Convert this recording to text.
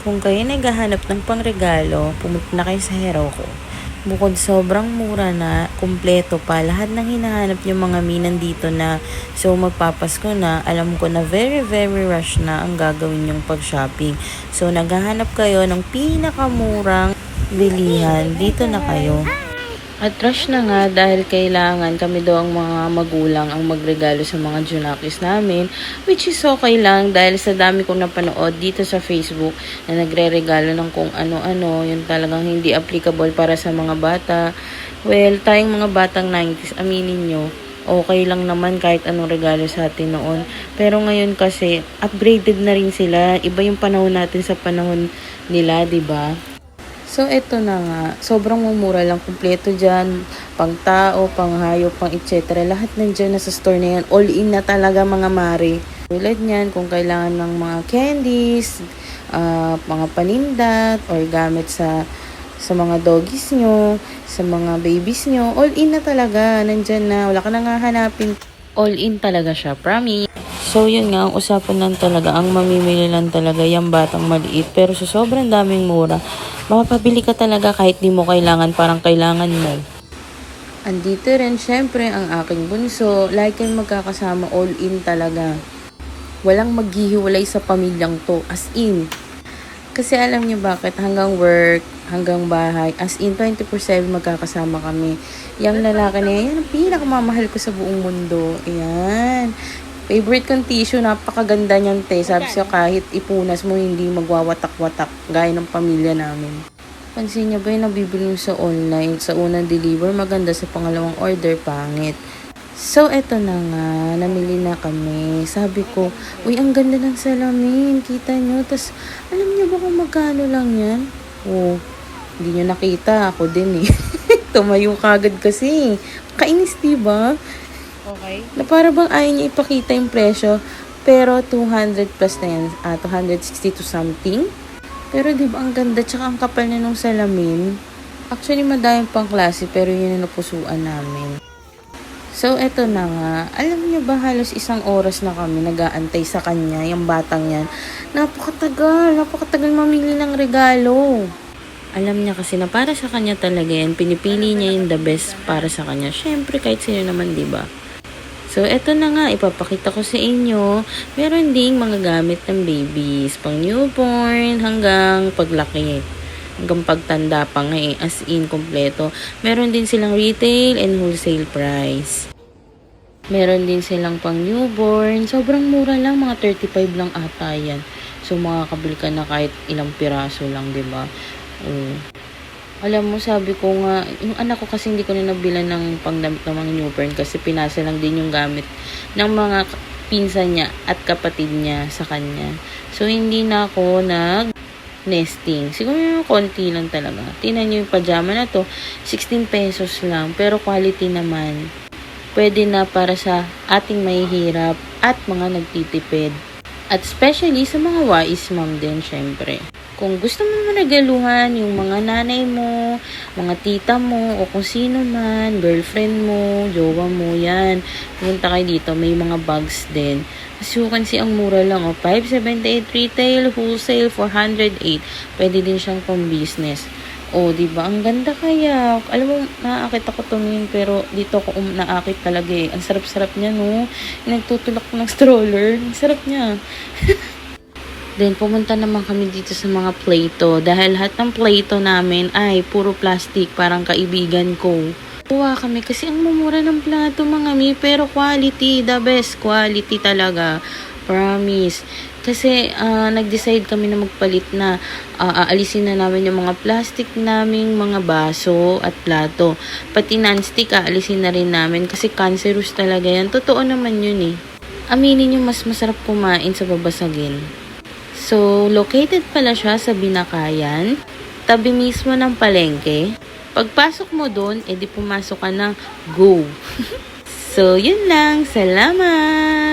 Kung kayo naghahanap ng pangregalo, pumunta na kayo sa Heroku. Bukod sobrang mura na, kumpleto pa, lahat ng hinahanap yung mga nandito na. So magpapasko na, alam ko na very rush na ang gagawin yung pag-shopping. So naghahanap kayo ng pinakamurang bilihan, dito na kayo. At rush na nga dahil kailangan kami daw ang mga magulang ang magregalo sa mga junakis namin, which is okay lang dahil sa dami kong napanood dito sa Facebook na nagre-regalo ng kung ano-ano, yun talagang hindi applicable para sa mga bata. Well, tayong mga batang 90s, aminin nyo, okay lang naman kahit anong regalo sa atin noon. Pero ngayon kasi, upgraded na rin sila. Iba yung panahon natin sa panahon nila, 'di ba? So, eto na nga. Sobrang mumura lang. Kumpleto dyan. Pang tao, pang hayop, pang etc. Lahat nandyan na sa store na yan. All in na talaga mga mare. Tulad niyan, kung kailangan ng mga candies, mga panindat, or gamit sa mga doggies nyo, sa mga babies nyo, all in na talaga. Nandyan na. Wala ka nang hahanapin. All in talaga siya. Promise. So, yun nga, ang usapan lang talaga, ang mamimili lang talaga yung batang maliit. Pero sa sobrang daming mura, makapabili ka talaga kahit di mo kailangan, parang kailangan mo. Andito rin, syempre, ang aking bunso. Like yung magkakasama, all in talaga. Walang maghihiwalay sa pamilyang to, as in. Kasi alam niyo bakit, hanggang work, hanggang bahay, as in, 24/7 magkakasama kami. Yung lalaki na yan, ang pinakamamahal ko sa buong mundo. Ayan. Favorite kong tissue, napakaganda niyan, te. Sabi siya, kahit ipunas mo, hindi magwawatak-watak, gaya ng pamilya namin. Pansin niya ba yung nabibili mo sa online, sa unang deliver, maganda, sa pangalawang order, pangit. So, eto na nga, namili na kami. Sabi ko, uy, ang ganda ng salamin, kita nyo. Tapos, alam niyo ba kung magkano lang yan? Oh, hindi nyo nakita, ako din eh. Tumayo kagad kasi. Kainis, diba? Okay. Na para bang ayaw niya ipakita yung presyo. Pero 200 plus na yan. 260 to something. Pero di ba ang ganda, tsaka ang kapal na nung salamin. Actually, madayang pang klase, pero yun ang napusuan namin. So, eto na nga. Alam niyo ba, halos 1 oras na kami nag-aantay sa kanya, yung batang yan. Napakatagal mamili ng regalo. Alam niya kasi na para sa kanya talaga yan. Pinipili niya yung the best para sa kanya. Syempre, kahit sino naman, di ba? So, eto na nga, ipapakita ko sa inyo. Meron ding mga gamit ng babies. Pang newborn hanggang paglaki. Hanggang pagtanda pa nga eh. As in, kompleto. Meron din silang retail and wholesale price. Meron din silang pang newborn. Sobrang mura lang. Mga 35 lang ata yan. So, makakabili ka na kahit ilang piraso lang, diba? Alam mo, sabi ko nga, yung anak ko kasi hindi ko na nabilan ng pangdamit ng mga newborn kasi pinasa lang din yung gamit ng mga pinsan niya at kapatid niya sa kanya. So, hindi na ako nag-nesting. Siguro yung konti lang talaga. Tingnan nyo yung pajama na to, 16 pesos lang. Pero quality naman. Pwede na para sa ating mahihirap at mga nagtitipid. At especially sa mga wais mom din, syempre. Kung gusto mo regaluhan yung mga nanay mo, mga tita mo, o kung sino man, girlfriend mo, jowa mo, yan. Pumunta kayo dito, may mga bags din. As you can see, ang mura lang, 578 retail, wholesale, 408. Pwede din siyang pang business. Diba? Ang ganda kaya. Alam mo, naakit ako tumingin, pero dito ako naakit talaga eh. Ang sarap-sarap niya, no? Nagtutulak ng stroller. Ang sarap niya. Then, pumunta naman kami dito sa mga Play-Doh. Dahil lahat ng Play-Doh namin ay puro plastic, parang kaibigan ko. Kuha kami kasi ang mumura ng plato, mga mi. Pero quality, the best quality talaga. Promise. Kasi, nag-decide kami na magpalit na. Aalisin na namin yung mga plastic naming mga baso at plato. Pati non-stick, aalisin na rin namin. Kasi cancerous talaga yan. Totoo naman yun eh. Aminin yung mas masarap kumain sa babasagin. So, located pala siya sa Binakayan, tabi mismo ng palengke. Pagpasok mo doon, edi pumasok ka ng go. So, yun lang. Salamat!